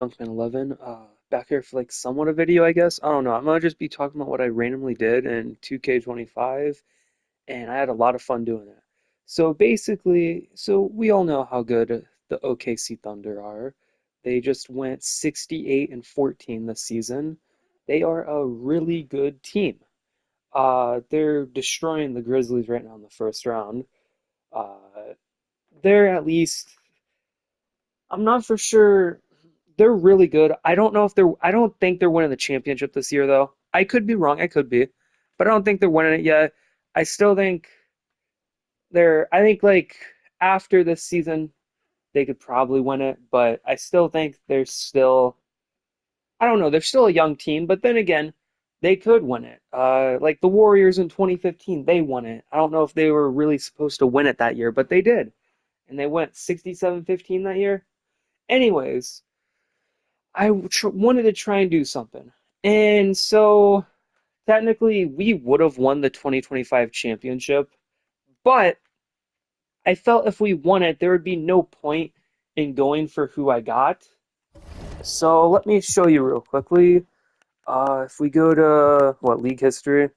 Dunkman 11. Back here for like somewhat a video, I guess. I don't know. I'm gonna just be talking about what I randomly did in 2K25, and I had a lot of fun doing it. So basically, we all know how good the OKC Thunder are. They just went 68 and 14 this season. They are a really good team. They're destroying the Grizzlies right now in the first round. Uh, they're at least I'm not for sure. They're really good. I don't think they're winning the championship this year, though. I could be wrong. I could be. But I don't think they're winning it yet. I still think I think, like, after this season, they could probably win it. But I still think I don't know, they're still a young team. But then again, they could win it. Like the Warriors in 2015, they won it. I don't know if they were really supposed to win it that year, but they did. And they went 67-15 that year. Anyways, wanted to try and do something. And so technically we would have won the 2025 championship, but I felt if we won it, there would be no point in going for who I got. So let me show you real quickly. If we go to what league history,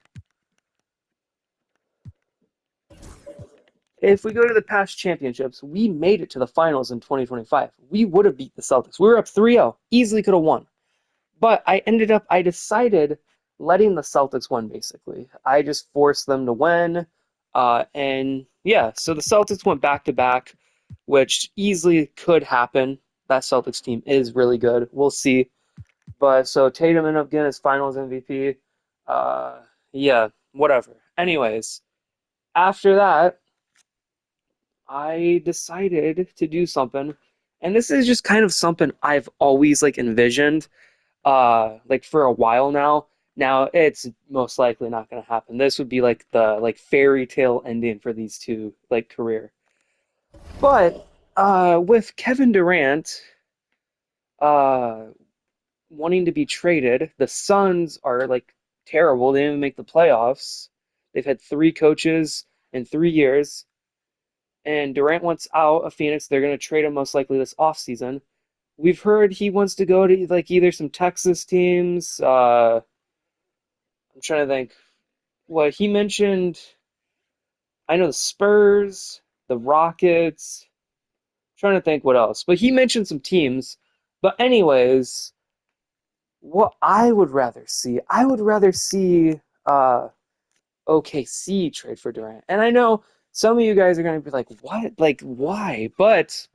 if we go to the past championships, we made it to the finals in 2025. We would have beat the Celtics. We were up 3-0, easily could have won. But I decided letting the Celtics win, basically. I just forced them to win. And yeah, so the Celtics went back to back, which easily could happen. That Celtics team is really good. We'll see. But so Tatum ended up getting his finals MVP. Uh, yeah, whatever. Anyways, after that, I decided to do something. And this is just kind of something I've always like envisioned like for a while now. Now it's most likely not going to happen. This would be like the like fairy tale ending for these two like career. But with Kevin Durant uh wanting to be traded, the Suns are like terrible. They didn't even make the playoffs. They've had three coaches in 3 years, and Durant wants out of Phoenix. They're going to trade him most likely this offseason. We've heard he wants to go to like either some Texas teams. I'm trying to think. What he mentioned, I know the Spurs, the Rockets. I'm trying to think what else, but he mentioned some teams. But anyways, what I would rather see uh, OKC trade for Durant. And I know some of you guys are going to be like, "What? Like, why?" But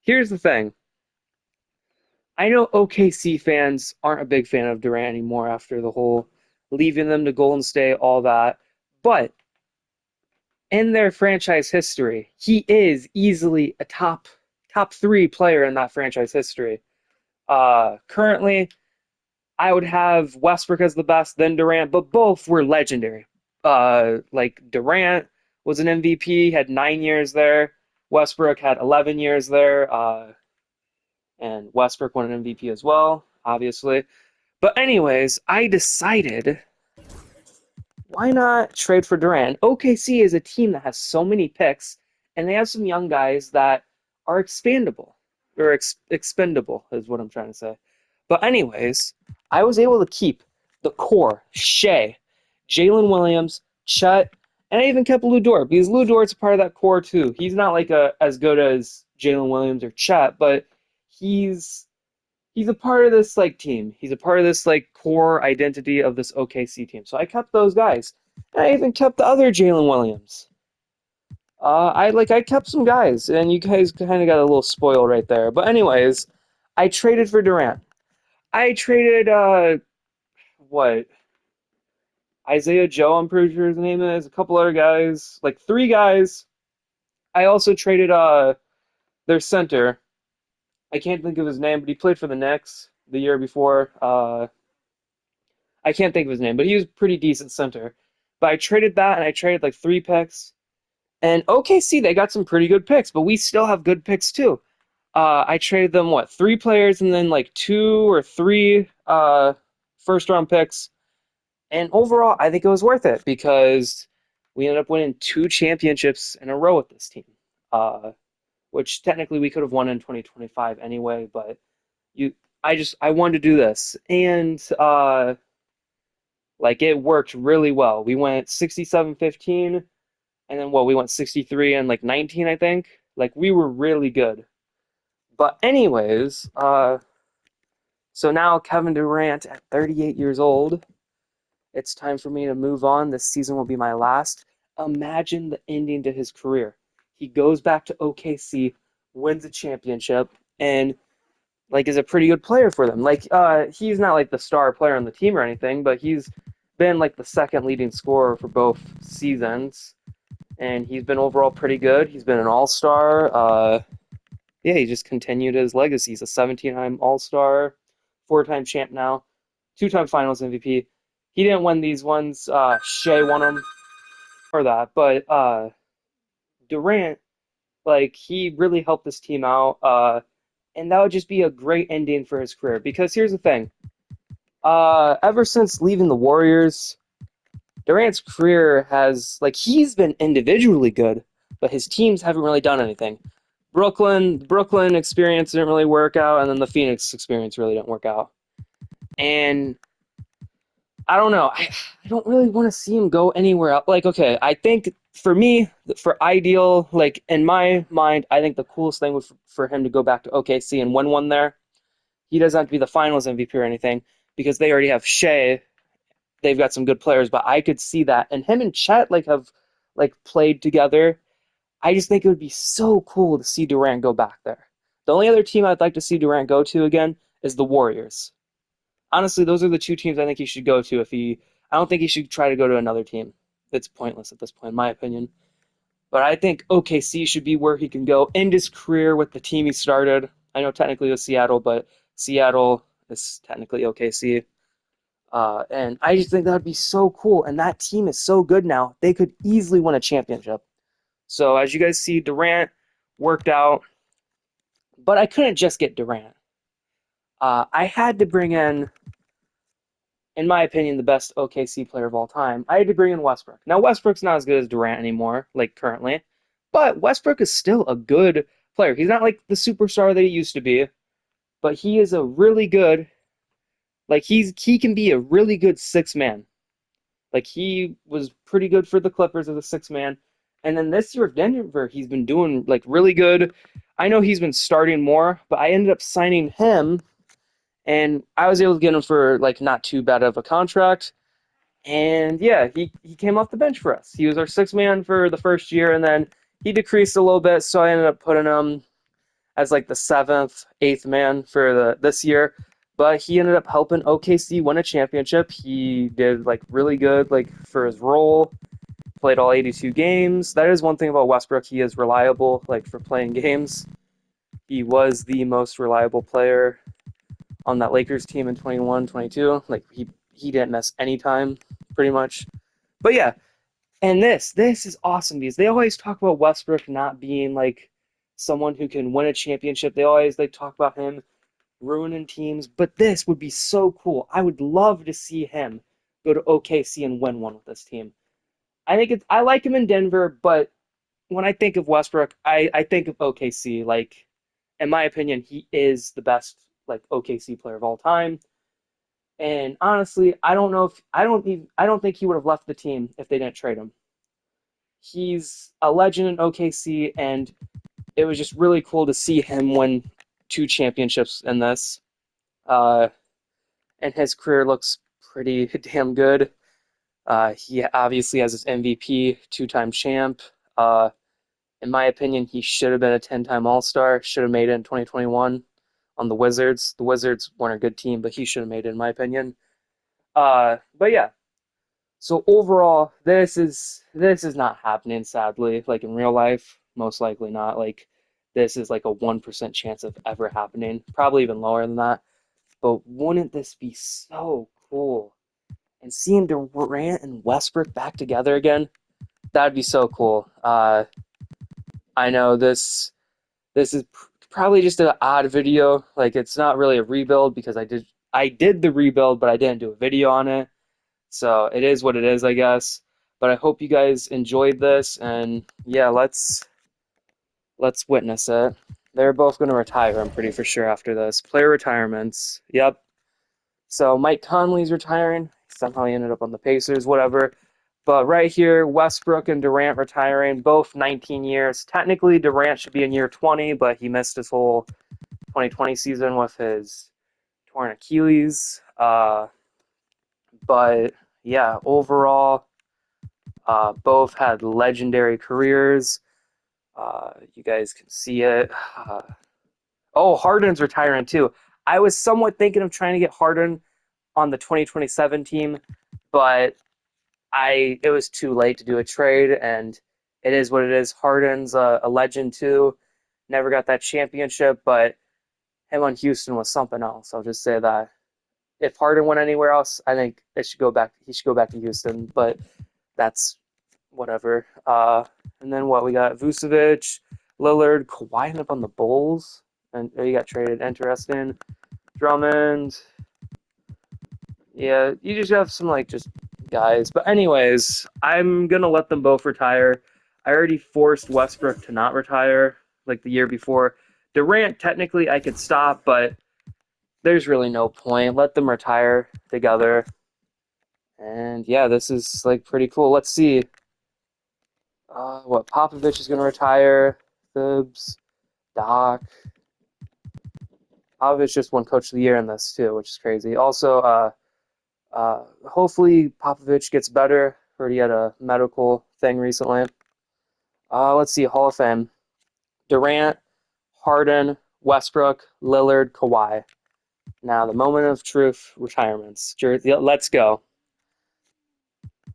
here's the thing. I know OKC fans aren't a big fan of Durant anymore after the whole leaving them to Golden State, all that. But in their franchise history, he is easily a top three player in that franchise history. Currently, I would have Westbrook as the best, then Durant, but both were legendary. Like Durant was an MVP, had 9 years there. Westbrook had 11 years there, and Westbrook won an MVP as well, obviously. But anyways, I decided why not trade for Durant? OKC is a team that has so many picks, and they have some young guys that are expandable or expendable, is what I'm trying to say. But anyways, I was able to keep the core: Shea, Jalen Williams, Chet, and I even kept Lou Dort because Lou Dort's a part of that core too. He's not like as good as Jalen Williams or Chet, but he's he's a part of this like team. He's a part of this like core identity of this OKC team. So I kept those guys. And I even kept the other Jalen Williams. I kept some guys, and you guys kind of got a little spoiled right there. But anyways, I traded for Durant. I traded what Isaiah Joe, I'm pretty sure his name is, a couple other guys, like three guys. I also traded their center. I can't think of his name, but he played for the Knicks the year before. I can't think of his name, but he was pretty decent center. But I traded that, and I traded like three picks. And OKC, they got some pretty good picks, but we still have good picks too. I traded them what, three players and then like two or three first round picks. And overall, I think it was worth it because we ended up winning two championships in a row with this team. Uh, which technically we could have won in 2025 anyway, but You, I wanted to do this, and like it worked really well. We went 67-15, and then we went 63 and like 19, I think. Like we were really good. But anyways, so now Kevin Durant at 38 years old, it's time for me to move on. This season will be my last. Imagine the ending to his career. He goes back to OKC, wins a championship, and like is a pretty good player for them. Like he's not like the star player on the team or anything, but he's been like the second leading scorer for both seasons, and he's been overall pretty good. He's been an all-star. Yeah, he just continued his legacy. He's a 17-time all-star, four-time champ now, two-time Finals MVP. He didn't win these ones. Shea won them for that, but Durant, like he really helped this team out. And that would just be a great ending for his career. Because here's the thing: ever since leaving the Warriors, Durant's career has like he's been individually good, but his teams haven't really done anything. Brooklyn experience didn't really work out, and then the Phoenix experience really didn't work out. And I don't know. I don't really want to see him go anywhere else. Like, okay, I think for me, for ideal, like in my mind, I think the coolest thing would for him to go back to OKC and win one there. He doesn't have to be the Finals MVP or anything because they already have Shea. They've got some good players, but I could see that. And him and Chet like have like played together. I just think it would be so cool to see Durant go back there. The only other team I'd like to see Durant go to again is the Warriors. Honestly, those are the two teams I think he should go to if he I don't think he should try to go to another team. It's pointless at this point, in my opinion. But I think OKC should be where he can go, end his career with the team he started. I know technically it was Seattle, but Seattle is technically OKC. And I just think that would be so cool. And that team is so good now, they could easily win a championship. So as you guys see, Durant worked out, but I couldn't just get Durant. I had to bring in my opinion, the best OKC player of all time. I had to bring in Westbrook. Now Westbrook's not as good as Durant anymore, like currently, but Westbrook is still a good player. He's not like the superstar that he used to be, but he is a really good. Like he can be a really good six man. Like he was pretty good for the Clippers as a six man. And then this year with Denver, he's been doing like really good. I know he's been starting more, but I ended up signing him and I was able to get him for like not too bad of a contract. And yeah, he came off the bench for us. He was our sixth man for the first year, and then he decreased a little bit, so I ended up putting him as like the seventh, eighth man for this year. But he ended up helping OKC win a championship. He did like really good like for his role. Played all 82 games. That is one thing about Westbrook. He is reliable like for playing games. He was the most reliable player on that Lakers team in 21, 22. Like he didn't miss any time pretty much. But yeah, and this is awesome because they always talk about Westbrook not being like someone who can win a championship. They always like talk about him ruining teams, but this would be so cool. I would love to see him go to OKC and win one with this team. I like him in Denver, but when I think of Westbrook, I think of OKC. Like in my opinion, he is the best like OKC player of all time. And honestly, I don't think he would have left the team if they didn't trade him. He's a legend in OKC, and it was just really cool to see him win two championships in this. Uh, and his career looks pretty damn good. He obviously has his MVP, two-time champ. Uh, in my opinion, he should have been a 10-time All-Star. Should have made it in 2021 on the Wizards. The Wizards weren't a good team, but he should have made it, in my opinion. But yeah, so overall, this is not happening, sadly. Like in real life, most likely not. Like this is like a 1% chance of ever happening. Probably even lower than that. But wouldn't this be so cool? And seeing Durant and Westbrook back together again, that'd be so cool. I know this is probably just an odd video. Like it's not really a rebuild because I did the rebuild, but I didn't do a video on it. So it is what it is, I guess. But I hope you guys enjoyed this, and yeah, let's witness it. They're both going to retire, I'm pretty for sure, after this. Player retirements. Yep. So Mike Conley's retiring. Somehow he ended up on the Pacers, whatever. But right here, Westbrook and Durant retiring, both 19 years. Technically, Durant should be in year 20, but he missed his whole 2020 season with his torn Achilles. But yeah, overall, both had legendary careers. You guys can see it. Oh, Harden's retiring too. I was somewhat thinking of trying to get Harden on the 2027 team, but it was too late to do a trade, and it is what it is. Harden's a legend too. Never got that championship, but him on Houston was something else. I'll just say that. If Harden went anywhere else, I think it should go back. He should go back to Houston, but that's whatever. And then what we got? Vucevic, Lillard, Kawhi ended up on the Bulls, and he got traded. Interesting. Drummond. Yeah, you just have some like just guys. But anyways, I'm gonna let them both retire. I already forced Westbrook to not retire like the year before. Durant, technically, I could stop, but there's really no point. Let them retire together. And yeah, this is like pretty cool. Let's see. What Popovich is gonna retire. Thibs, Doc. Popovich just won Coach of the Year in this too, which is crazy. Also, hopefully Popovich gets better. Heard he had a medical thing recently. Let's see, Hall of Fame. Durant, Harden, Westbrook, Lillard, Kawhi. Now, the moment of truth, retirements. Let's go.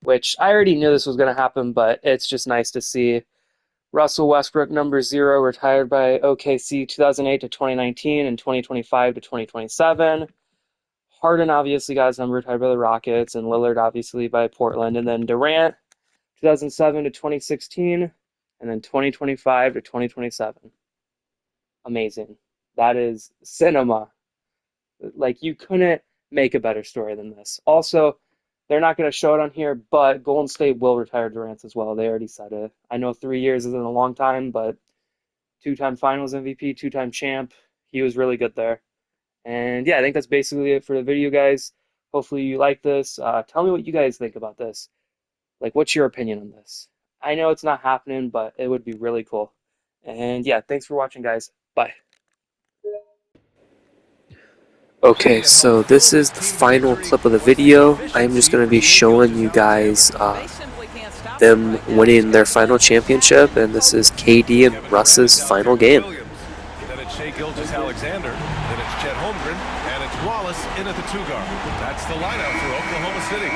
Which I already knew this was going to happen, but it's just nice to see. Russell Westbrook, number 0, retired by OKC 2008 to 2019 and 2025 to 2027. Harden obviously got his number retired by the Rockets, and Lillard obviously by Portland. And then Durant, 2007 to 2016, and then 2025 to 2027. Amazing. That is cinema. Like, you couldn't make a better story than this. Also, they're not going to show it on here, but Golden State will retire Durant as well. They already said it. I know 3 years isn't a long time, but 2-time Finals MVP, 2-time champ. He was really good there. And yeah, I think that's basically it for the video, guys. Hopefully you like this. Tell me what you guys think about this. Like, what's your opinion on this? I know it's not happening, but it would be really cool. And yeah, thanks for watching, guys. Bye. Okay, so this is the final clip of the video. I'm just going to be showing you guys them winning their final championship, and this is KD and Russ's final game. Then it's Shai Gilgeous-Alexander, then it's Chet Holmgren, and it's Wallace in at the 2-guard. That's the lineup for Oklahoma City.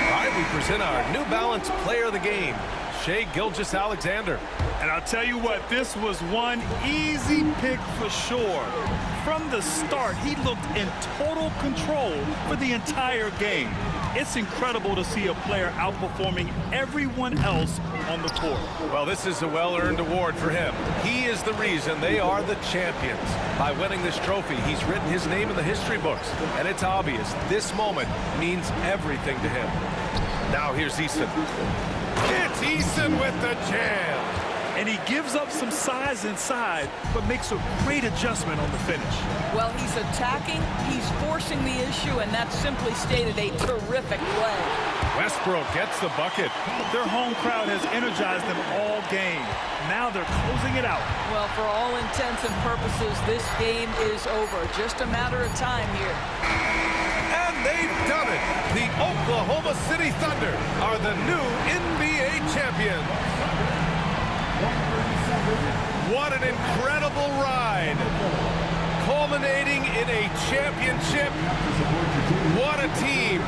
All right, we present our New Balance Player of the Game, Shai Gilgeous-Alexander. And I'll tell you what, this was one easy pick for sure. From the start, he looked in total control for the entire game. It's incredible to see a player outperforming everyone else on the court. Well, this is a well-earned award for him. He is the reason they are the champions. By winning this trophy, he's written his name in the history books. And it's obvious this moment means everything to him. Now here's Eason. It's Eason with the jam. And he gives up some size inside, but makes a great adjustment on the finish. Well, he's attacking, he's forcing the issue, and that's simply stated a terrific play. Westbrook gets the bucket. Their home crowd has energized them all game. Now they're closing it out. Well, for all intents and purposes, this game is over. Just a matter of time here. And they've done it. The Oklahoma City Thunder are the new NBA champions. What an incredible ride. Culminating in a championship. What a team.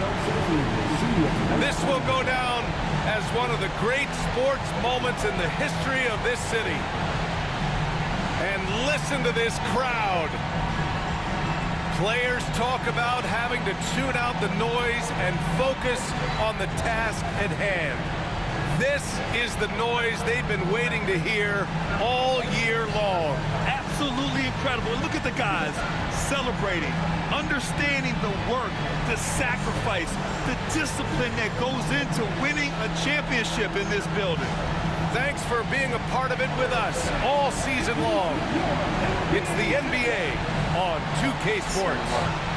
This will go down as one of the great sports moments in the history of this city. And listen to this crowd. Players talk about having to tune out the noise and focus on the task at hand. This is the noise they've been waiting to hear all year long. Absolutely incredible. And look at the guys celebrating, understanding the work, the sacrifice, the discipline that goes into winning a championship in this building. Thanks for being a part of it with us all season long. It's the NBA on 2K Sports.